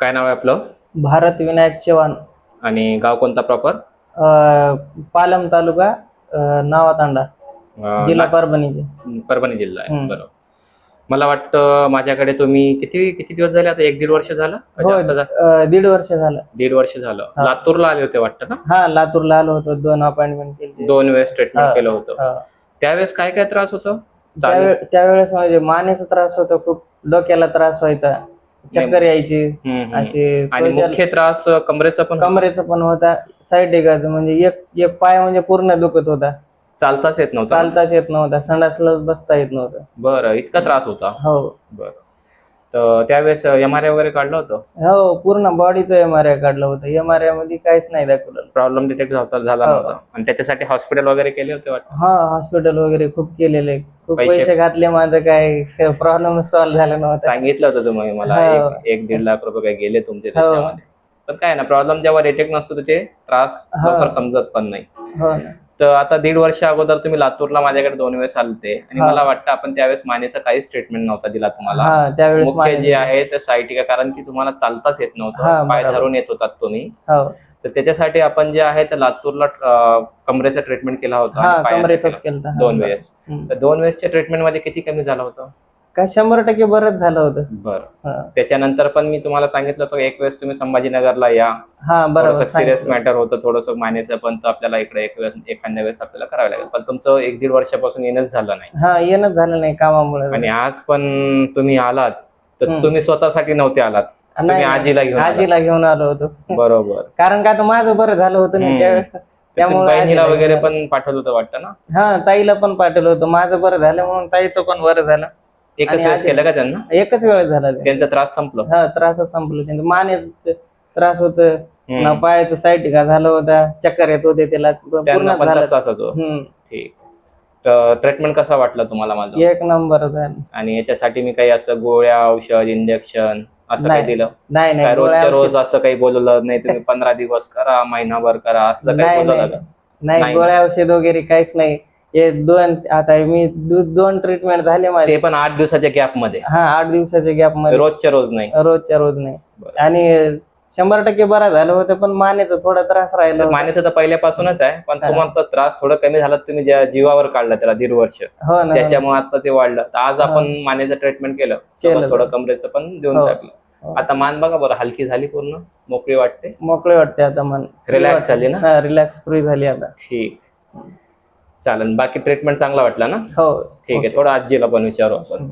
काय नाव आहे आपलं? भारत विनायक चव्हाण. आणि गाव कोणता प्रॉपर? पालम तालुका, नावातांडा, जिल्हा परभणीचे. परभणी जिल्हा आहे. बरोबर. मला वाटतं माझ्याकडे तुम्ही किती किती दिवस झाले आता? 1-1.5 वर्ष झालं? हो, 1.5 वर्ष झालं. 1.5 वर्ष झालं. लातूरला आले होते वाटतं ना? हा, लातूरला आलो होतो. 2 अपॉइंटमेंट केली. 2 वेळेस ट्रीटमेंट केलं होतं. त्यावेळेस काय काय त्रास होतो? त्यावेळेस म्हणजे मानेचा त्रास होता, खूप डोक्याला त्रास व्हायचा, चक्कर यायची अशी. आणि मुख्य त्रास कमरेचा पण होता. साईड एकाचा म्हणजे एक पाय म्हणजे पूर्ण दुखत होता. चालताच येत नव्हता. संडासला बसता येत नव्हतं. बरं, इतका त्रास होता? हो. बरं. तर त्यावेळेस MRI वगैरे काढलं होतं? हो, पूर्ण बॉडीचं MRI काढलं होतं. MRI मध्ये काहीच नाही दाखवलं. प्रॉब्लेम डिटेक्ट झाला नव्हता. आणि त्याच्यासाठी हॉस्पिटल वगैरे केले होते वाटतं? हा, हॉस्पिटल वगैरे खूप केलेले, खूप पैसे घातले. माझं काय प्रॉब्लेम सॉल्व्ह झाला नव्हता. सांगितलं होतं तुम्ही मला, 1-1.5 लाख रुपये काय गेले तुमचे त्याच्यामध्ये. पण काय ना, प्रॉब्लेम जेव्हा डिटेक्ट नसतो ते त्रास लवकर समजत पण नाही. हो ना. तर आता 1.5 वर्ष अगोदर तुम्ही लातूरला माझ्याकडे 2 वेळेस आलते आणि मला वाटतं आपण त्यावेळेस मानेचा काहीच ट्रीटमेंट नव्हता दिला तुम्हाला. मुख्य जे आहे ते सायटिका, कारण की तुम्हाला चालताच येत नव्हतं, पाय धरून येत होतात तुम्ही. तर त्याच्यासाठी आपण जे आहे ते लातूरला कमरेचा ट्रीटमेंट केला होता. 2 वेळेस. तर 2 वेळेसच्या ट्रीटमेंट मध्ये किती कमी झालं होतं? काय 100% बरंच झालं होतं. बरं. त्याच्यानंतर पण मी तुम्हाला सांगितलं होतं एक वेळेस तुम्ही संभाजीनगरला या. थोडंसं सिरियस मॅटर होतं, थोडंसं मानेचं, पण आपल्याला इकडे एखाद्या वेळेस आपल्याला करावं लागेल. पण तुमचं 1-1.5 वर्षापासून येणंच झालं नाही. येणंच झालं नाही कामामुळे. आणि आज पण तुम्ही आलात तर तुम्ही स्वतःसाठी नव्हते आलात, तुम्ही आजीला घेऊन आलो होतो. बरोबर. कारण का माझं बरं झालं होतं ना, त्यामुळे बहिणीला वगैरे पण पाठवलं होतं वाटतं ना? हा, ताईला पण पाठवलं होतं. माझं बरं झालं म्हणून ताईचं पण बरं झालं. एकच वेळेस केलं का त्यांना? एकच वेळेस झाला. त्यांचा त्रास संपला? हा, त्रासच संपलं. त्यांचं मानेचं त्रास होत, पायाचं सायटिका झालं होता, चक्कर येत होते त्याला. पूर्ण ठीक. तर ट्रीटमेंट कसा वाटला तुम्हाला माझं? एक नंबर झालं. आणि याच्यासाठी मी काही असं गोळ्या, औषध, इंजेक्शन असं काही दिलं? नाही. रोजच्या रोज असं काही बोलवलं नाही तुम्ही? 15 दिवस करा, महिनाभर करा, असलं काही बोलवलं? नाही, गोळ्या औषध वगैरे काहीच नाही. आता मी 2 ट्रीटमेंट झाले माझे. ते पण 8 दिवसाच्या गॅप मध्ये? हा, 8 दिवसाच्या गॅप मध्ये. रोजच्या रोज नाही? रोजच्या रोज नाही. आणि 100% बरा झालं होतं, पण मानेचा थोडा त्रास राहिला. मानेचा तर पहिल्यापासूनच आहे, पण तुमचा त्रास थोडा कमी झाला. तुम्ही ज्या जीवावर काढला त्याला 1.5 वर्ष, त्याच्यामुळे आता ते वाढलं. तर आज आपण मानेचं ट्रीटमेंट केलं, थोडं कमरेचं पण देऊन टाकलं. आता मान बघा बरं, हलकी झाली, पूर्ण मोकळी वाटते? मोकळी वाटते आता मान. रिलॅक्स झाली ना? रिलॅक्स फ्री झाली आता. ठीक, चालेल. बाकी ट्रीटमेंट चांगला वाटला ना? हो, ठीक आहे. थोडं आजीला पण विचारू आपण.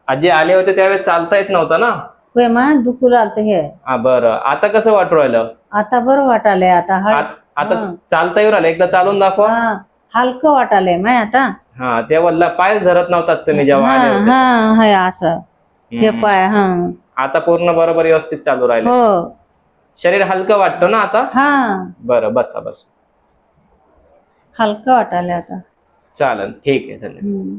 आजी आले होते त्यावेळेस चालता येत नव्हतं ना? होय, मान दुखू लागतं हे. बरं. आता कसं वाटू राहिलं? आता बरं वाटालंय. आता चालता येऊ राहिलं? एकदा चालून दाखवा. हलकं वाटालंय माय आता. हा, तेव्हा पायच धरत नव्हतात तुम्ही जेव्हा आले होते? असं हे पाय. आता पूर्ण बरोबर व्यवस्थित चालू राहिले? हो. शरीर हलकं वाटतं ना आता? बरं, बसा. हलकं वाटालंय आता. चालेल, ठीक आहे. धन्यवाद.